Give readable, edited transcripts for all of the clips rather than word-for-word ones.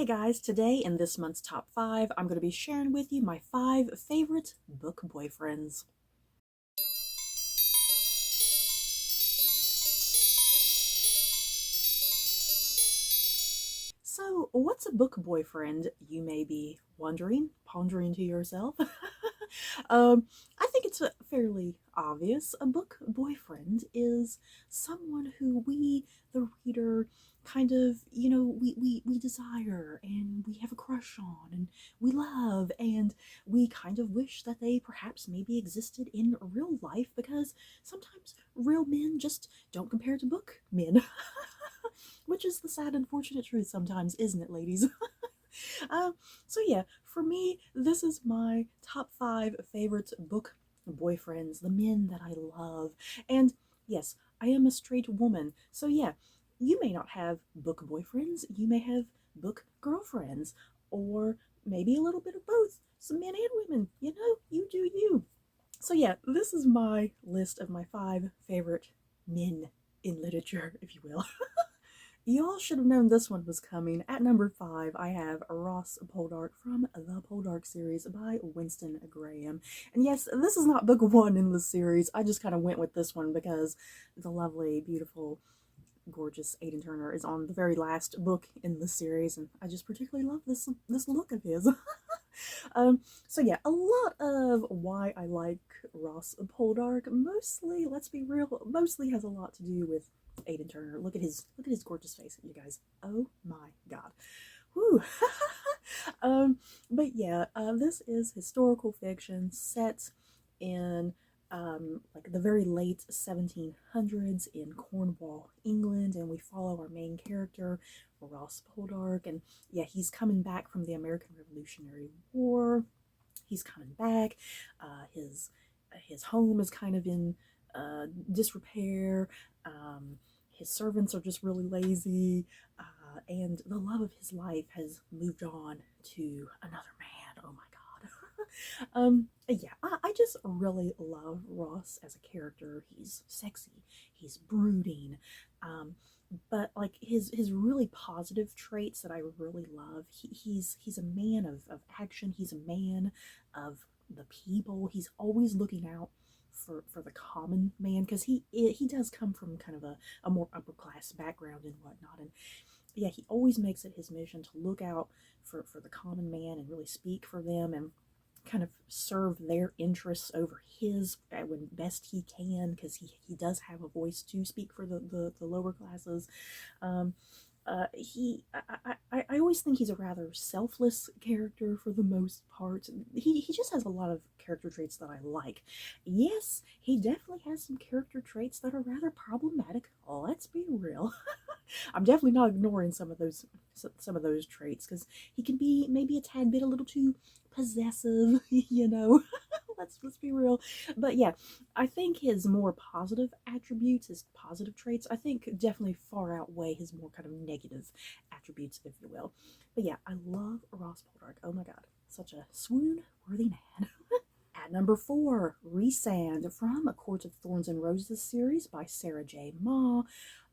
Hey guys, today in this month's top 5, I'm going to be sharing with you my 5 favorite book boyfriends. So, what's a book boyfriend, you may be wondering, pondering to yourself? I think it's fairly obvious. A book boyfriend is someone who we, the reader, kind of, we desire and we have a crush on and we love and we kind of wish that they perhaps maybe existed in real life because sometimes real men just don't compare to book men. Which is the sad, unfortunate truth sometimes, isn't it, ladies? uh, so yeah, for me, this is my top 5 favorite book boyfriends, the men that I love. And yes, I am a straight woman, so yeah, you may not have book boyfriends, you may have book girlfriends, or maybe a little bit of both, some men and women, you do you. So yeah, this is my list of my 5 favorite men in literature, if you will. Y'all should have known this one was coming. At number 5, I have Ross Poldark from the Poldark series by Winston Graham. And yes, this is not book 1 in the series. I just kind of went with this one because the lovely, beautiful, gorgeous Aidan Turner is on the very last book in the series, and I just particularly love this look of his. So yeah, a lot of why I like Ross Poldark, mostly, let's be real, mostly has a lot to do with Aidan Turner. Look at his gorgeous face, you guys. Oh my god. Whew. But yeah, this is historical fiction set in like the very late 1700s in Cornwall, England, and we follow our main character, Ross Poldark, and yeah, he's coming back from the American Revolutionary War. He's coming back. His home is kind of in disrepair. His servants are just really lazy, and the love of his life has moved on to another man. Oh my god. Yeah, I just really love Ross as a character. He's sexy, he's brooding, but like his really positive traits that I really love. He's a man of action. He's a man of the people. He's always looking out for the common man because he does come from kind of a more upper class background and whatnot. And yeah, he always makes it his mission to look out for the common man and really speak for them and kind of serve their interests over his when best he can, because he does have a voice to speak for the lower classes. Um, I always think he's a rather selfless character for the most part. He just has a lot of character traits that I like. Yes, he definitely has some character traits that are rather problematic. Let's be real. I'm definitely not ignoring some of those traits because he can be maybe a tad bit a little too possessive, let's be real. But yeah, I think his more positive attributes, his positive traits, I think definitely far outweigh his more kind of negative attributes, if you will. But yeah, I love Ross Poldark. Oh my god, such a swoon-worthy man. At number 4, Resand from A Court of Thorns and Roses series by Sarah J. Maas.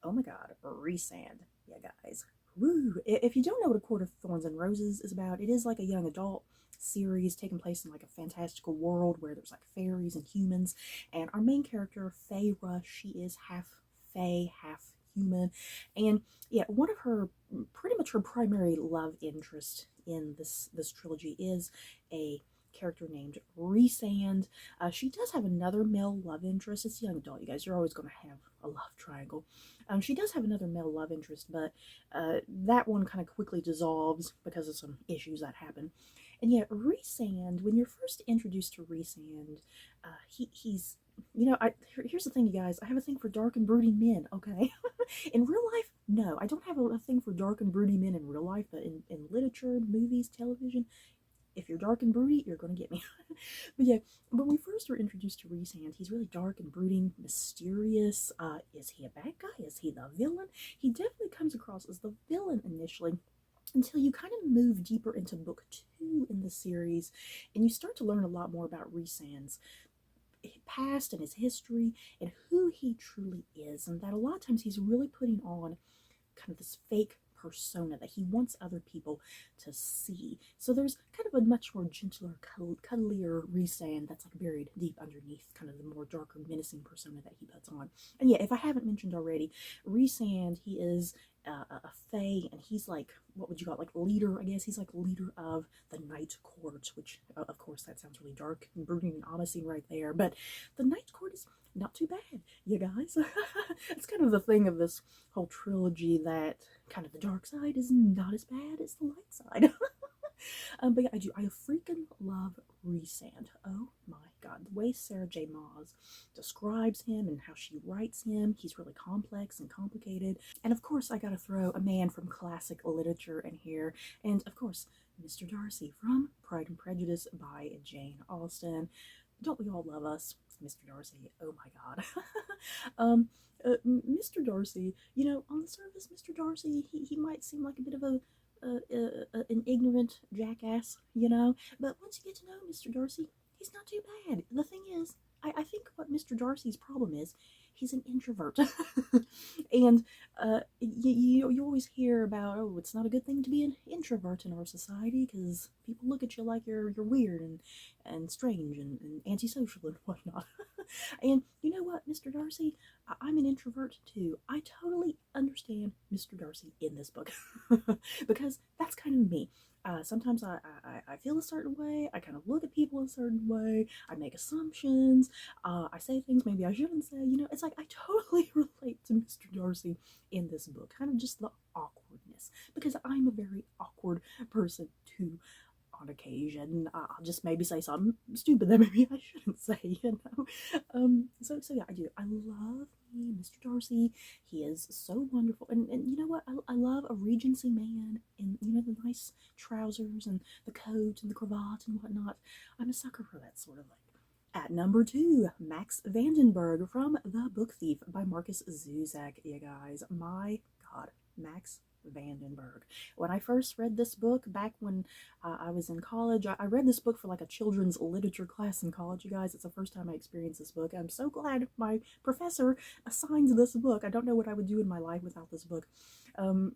Oh my god, Resand. Yeah, guys. Woo! If you don't know what A Court of Thorns and Roses is about, it is like a young adult series taking place in like a fantastical world where there's like fairies and humans. And our main character, Feyre, she is half fae, half human. And yeah, one of her, pretty much her primary love interest in this trilogy is a character named Resand. She does have another male love interest. It's a young adult, you guys. You're always going to have a love triangle. She does have another male love interest, but that one kind of quickly dissolves because of some issues that happen. And yet, Resand, when you're first introduced to Resand, he's, here's the thing, you guys. I have a thing for dark and brooding men, okay? In real life, no. I don't have a thing for dark and broody men in real life, but in literature, movies, television, if you're dark and broody, you're going to get me. But yeah, when we first were introduced to Resand, he's really dark and brooding, mysterious. Is he a bad guy? Is he the villain? He definitely comes across as the villain initially, until you kind of move deeper into book 2 in the series, and you start to learn a lot more about Resand's past and his history and who he truly is, and that a lot of times he's really putting on kind of this fake persona that he wants other people to see. So there's kind of a much more gentler, cuddlier Resand that's like buried deep underneath kind of the more darker, menacing persona that he puts on. And yeah, if I haven't mentioned already, Resand, he is a fae, and he's like, what would you call it, like leader, I guess. He's like leader of the Night Court, which of course that sounds really dark and brooding and ominous right there, but the Night Court is not too bad, you guys. It's kind of the thing of this whole trilogy that kind of the dark side is not as bad as the light side. But yeah, I freaking love Resand. Oh my god, the way Sarah J. Maas describes him and how she writes him, he's really complex and complicated. And of course, I gotta throw a man from classic literature in here, and of course, Mr. Darcy from Pride and Prejudice by Jane Austen. Don't we all love us, Mr. Darcy? Oh my god. Mr. Darcy, you know, on the surface, Mr. Darcy, he might seem like a bit of an ignorant jackass, you know, but once you get to know Mr. Darcy, he's not too bad. The thing is, I think what Mr. Darcy's problem is, he's an introvert. And you always hear about, oh, it's not a good thing to be an introvert in our society because people look at you like you're weird and strange and antisocial and whatnot. And you know what, Mr. Darcy, I'm an introvert too. I totally understand Mr. Darcy in this book because that's kind of me. Sometimes I feel a certain way. I kind of look at people a certain way. I make assumptions. I say things maybe I shouldn't say. You know, it's like I totally relate to Mr. Darcy in this book. Kind of just the awkwardness, because I'm a very awkward person too. On occasion, I'll just maybe say something stupid that maybe I shouldn't say, you know. So yeah, I do. I love me, Mr. Darcy. He is so wonderful, and you know what? I love a Regency man in, you know, the nice trousers and the coat and the cravat and whatnot. I'm a sucker for that sort of thing. At number 2, Max Vandenberg from The Book Thief by Marcus Zuzak. You guys, my God, Max Vandenberg. When I first read this book back when I was in college, I read this book for like a children's literature class in college, you guys. It's the first time I experienced this book. I'm so glad my professor assigned this book. I don't know what I would do in my life without this book.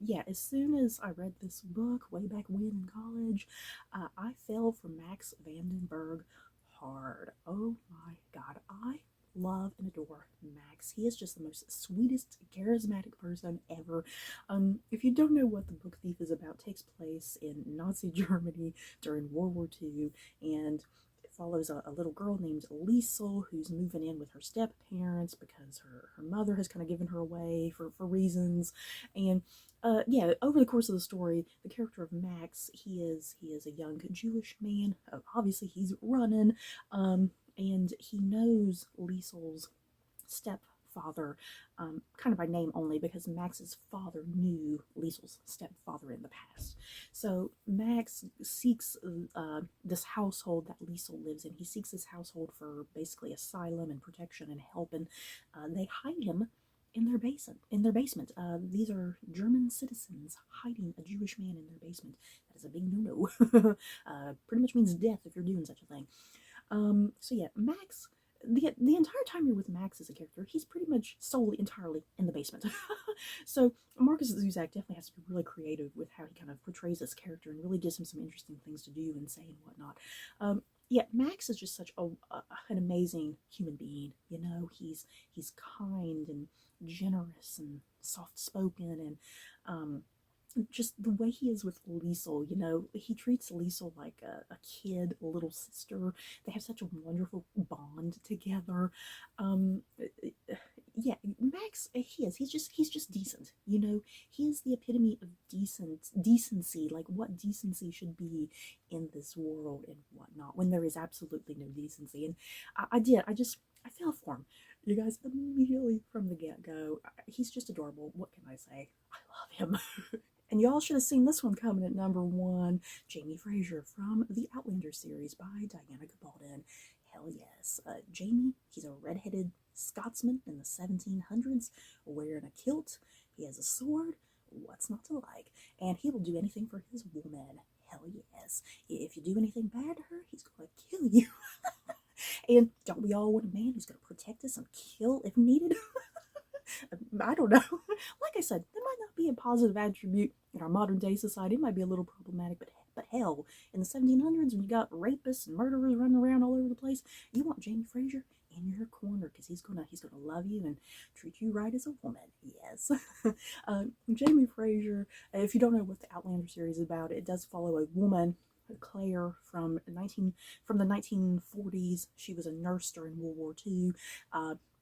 Yeah, as soon as I read this book way back when in college, I fell for Max Vandenberg hard. Oh my God, I love and adore Max. He is just the most sweetest, charismatic person ever. If you don't know what The Book Thief is about, it takes place in Nazi Germany during World War II, and it follows a little girl named Liesel who's moving in with her step parents because her mother has kind of given her away for reasons. And yeah, over the course of the story, the character of Max, he is a young Jewish man. Obviously, he's running, and he knows Liesel's stepfather, kind of by name only, because Max's father knew Liesel's stepfather in the past. So Max seeks this household that Liesel lives in. He seeks this household for basically asylum and protection and help, and they hide him in their basement. These are German citizens hiding a Jewish man in their basement. That is a big no-no. Pretty much means death if you're doing such a thing. So yeah, Max, the entire time you're with Max as a character, he's pretty much solely, entirely in the basement. So Marcus Zuzak definitely has to be really creative with how he kind of portrays this character and really gives him some interesting things to do and say and whatnot. Yeah, Max is just such an amazing human being. You know, he's kind and generous and soft-spoken, and just the way he is with Liesel, you know, he treats Liesel like a kid, a little sister. They have such a wonderful bond together. Yeah, Max, he's just decent, you know. He is the epitome of decency, like what decency should be in this world and whatnot, when there is absolutely no decency. And I fell for him, you guys, immediately from the get-go. He's just adorable. What can I say? I love him. And y'all should have seen this one coming at number 1, Jamie Frazier from the Outlander series by Diana Gabaldon. Hell yes. Jamie, he's a redheaded Scotsman in the 1700s, wearing a kilt. He has a sword. What's not to like? And he will do anything for his woman. Hell yes. If you do anything bad to her, he's gonna kill you. And don't we all want a man who's gonna protect us and kill if needed? I don't know. Like I said, that might not be a positive attribute in our modern day society. It might be a little problematic, but hell, in the 1700s when you got rapists and murderers running around all over the place, you want Jamie Frazier in your corner because he's gonna love you and treat you right as a woman. Yes. Jamie Frazier. If you don't know what the Outlander series is about, it does follow a woman, Claire, from the 1940s. She was a nurse during World War II.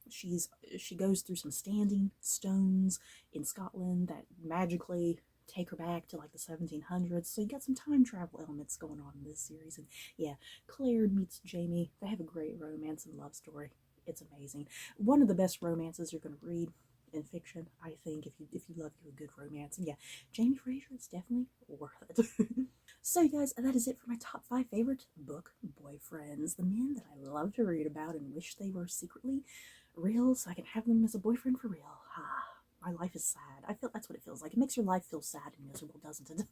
She goes through some standing stones in Scotland that magically take her back to like the 1700s. So you got some time travel elements going on in this series. And yeah, Claire meets Jamie. They have a great romance and love story. It's amazing. One of the best romances you're going to read in fiction, I think, if you love your good romance. And yeah, Jamie Frazier is definitely worth it. So you guys, that is it for my top 5 favorite book boyfriends. The men that I love to read about and wish they were secretly real so I can have them as a boyfriend for real. My life is sad. I feel that's what it feels like. It makes your life feel sad and miserable, doesn't it?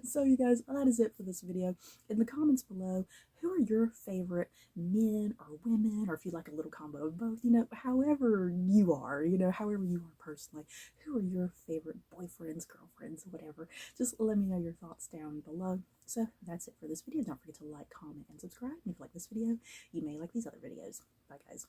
So you guys, that is it for this video. In the comments below, who are your favorite men or women, or if you like a little combo of both, however you are, however you are personally, who are your favorite boyfriends, girlfriends, whatever. Just let me know your thoughts down below. So that's it for this video. Don't forget to like, comment, and subscribe. And if you like this video, you may like these other videos. Bye guys.